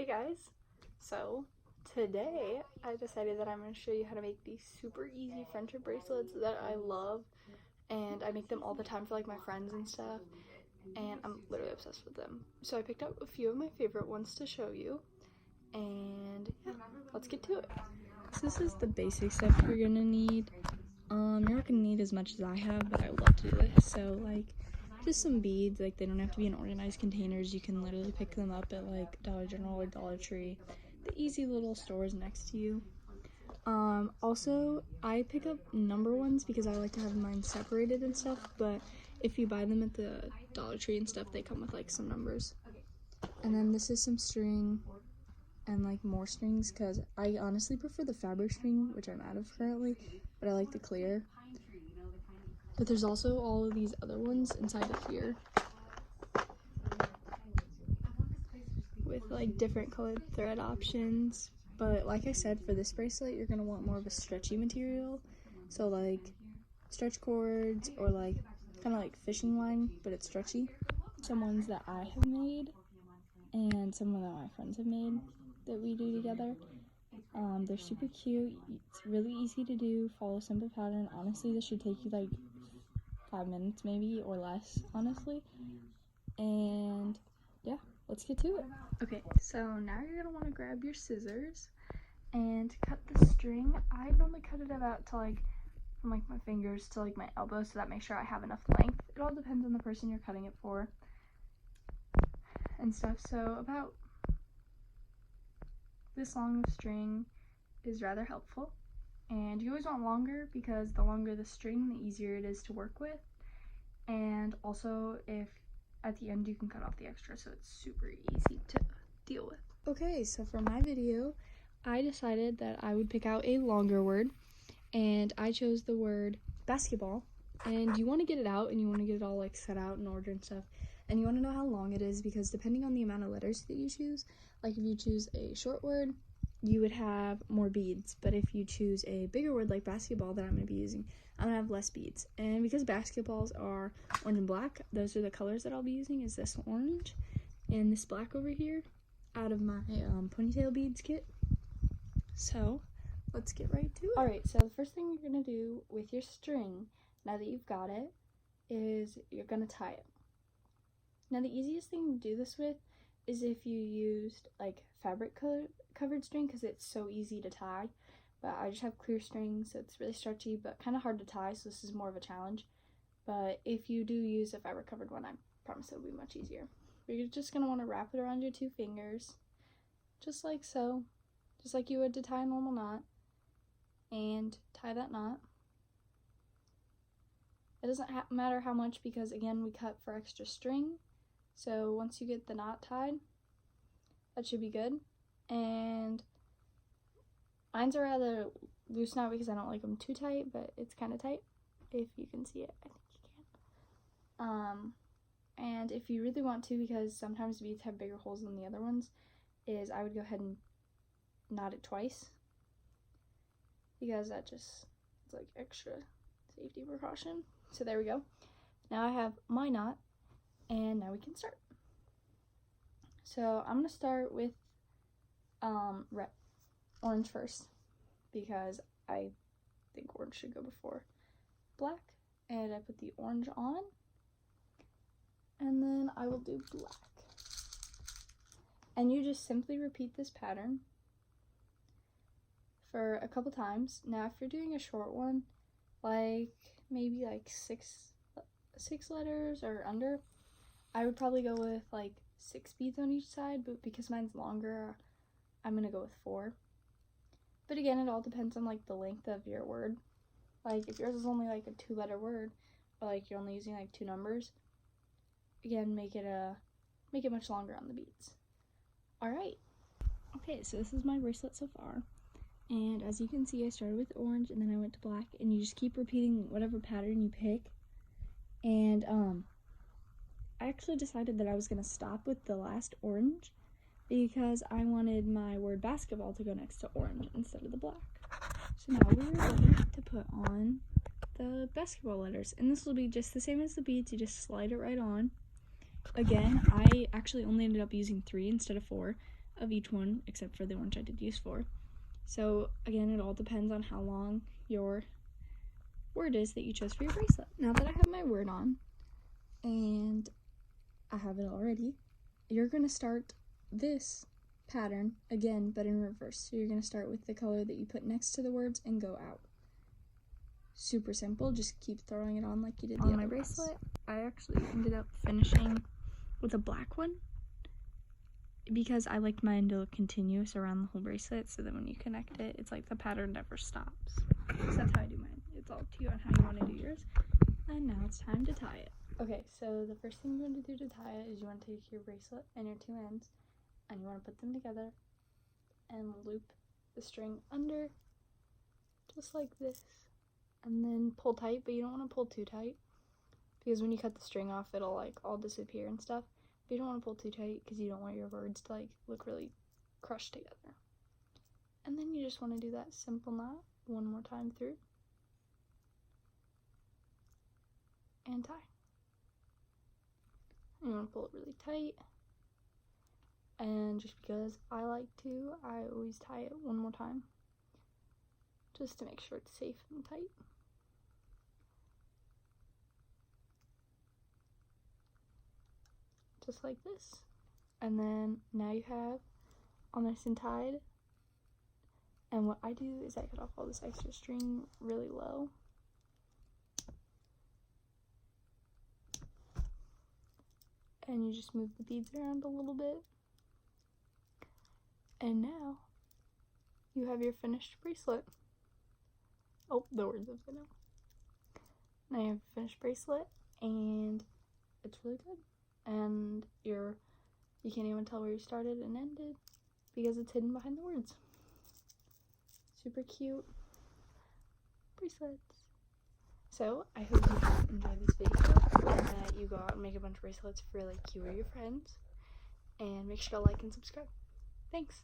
Hey guys, so today I decided that I'm going to show you how to make these super easy friendship bracelets that I love, and I make them all the time for like my friends and stuff, and I'm literally obsessed with them. So I picked out a few of my favorite ones to show you, and yeah, let's get to it. So this is the basic stuff you're going to need. You're not going to need as much as I have, but I love to do this. So like just some beads, like they don't have to be in organized containers. You can literally pick them up at like Dollar General or Dollar Tree, the easy little stores next to you. Also I pick up number ones because I like to have mine separated and stuff, but if you buy them at the Dollar Tree and stuff, they come with like some numbers. And then this is some string and like more strings, because I honestly prefer the fabric string, which I'm out of currently, but I like the clear. But there's also all of these other ones inside of here with like different colored thread options. But like I said, for this bracelet you're gonna want more of a stretchy material, so like stretch cords or like kind of like fishing line, but it's stretchy. Some ones that I have made and some that my friends have made that we do together. They're super cute. It's really easy to do. Follow a simple pattern. Honestly, this should take you like 5 minutes maybe or less, honestly. And yeah, let's get to it. Okay, so now you're gonna want to grab your scissors and cut the string. I normally cut it about to like from like my fingers to like my elbow, so that makes sure I have enough length. It all depends on the person you're cutting it for and stuff. So about this long of string is rather helpful, and you always want longer because the longer the string, the easier it is to work with. And also, if at the end you can cut off the extra, so it's super easy to deal with. Okay, so for my video I decided that I would pick out a longer word, and I chose the word basketball. And you want to get it out, and you want to get it all like set out in order and stuff, and you want to know how long it is, because depending on the amount of letters that you choose, like if you choose a short word, you would have more beads, but if you choose a bigger word like basketball that I'm going to be using, I'm going to have less beads. And because basketballs are orange and black, those are the colors that I'll be using, is this orange and this black over here out of my ponytail beads kit. So let's get right to it. Alright, so the first thing you're going to do with your string, now that you've got it, is you're going to tie it. Now the easiest thing to do this with is if you used like fabric covered string, because it's so easy to tie, but I just have clear string, so it's really stretchy but kind of hard to tie, so this is more of a challenge. But if you do use a fabric covered one, I promise it'll be much easier. But you're just going to want to wrap it around your 2 fingers, just like so, just like you would to tie a normal knot, and tie that knot. It doesn't matter how much, because again we cut for extra string, so once you get the knot tied, that should be good. And mine's a rather loose knot because I don't like them too tight, but it's kind of tight. If you can see it, I think you can. And if you really want to, because sometimes beads have bigger holes than the other ones, is I would go ahead and knot it twice, because that just is like extra safety precaution. So there we go. Now I have my knot, and now we can start. So I'm gonna start with red, orange first, because I think orange should go before black. And I put the orange on, and then I will do black. And you just simply repeat this pattern for a couple times. Now if you're doing a short one, like maybe like six letters or under, I would probably go with like 6 beads on each side, but because mine's longer, I'm gonna go with 4. But again, it all depends on like the length of your word. Like if yours is only like a 2-letter word, or like you're only using like 2 numbers, again, make it much longer on the beads. Alright. Okay, so this is my bracelet so far. And as you can see, I started with orange and then I went to black, and you just keep repeating whatever pattern you pick. And I actually decided that I was going to stop with the last orange, because I wanted my word basketball to go next to orange instead of the black. So now we're ready to put on the basketball letters, and this will be just the same as the beads. You just slide it right on. Again, I actually only ended up using 3 instead of 4. of each one, except for the ones I did use 4. So again, it all depends on how long your word is that you chose for your bracelet. Now that I have my word on, and I have it already, you're going to start this pattern again, but in reverse. So you're going to start with the color that you put next to the words and go out. Super simple, just keep throwing it on like you did the other my bracelet. I actually ended up finishing with a black one because I liked mine to look continuous around the whole bracelet, so that when you connect it, it's like the pattern never stops. So that's how I do mine. It's all up to you on how you want to do yours. And now it's time to tie it. Okay, so the first thing you want to do to tie it is you want to take your bracelet and your 2 ends, and you want to put them together and loop the string under, just like this. And then pull tight, but you don't want to pull too tight, because when you cut the string off, it'll like all disappear and stuff. But you don't want to pull too tight because you don't want your words to like look really crushed together. And then you just want to do that simple knot one more time through and tie. You want to pull it really tight, and just because I like to, I always tie it one more time just to make sure it's safe and tight. Just like this. And then now you have all nice and tied. And what I do is I cut off all this extra string really low. And you just move the beads around a little bit. And now you have your finished bracelet. Oh, the words have been out. Now you have a finished bracelet, and it's really good. And you can't even tell where you started and ended because it's hidden behind the words. Super cute bracelets. So I hope you enjoyed this video, and that you go out and make a bunch of bracelets for like you or your friends, and make sure to like and subscribe. Thanks.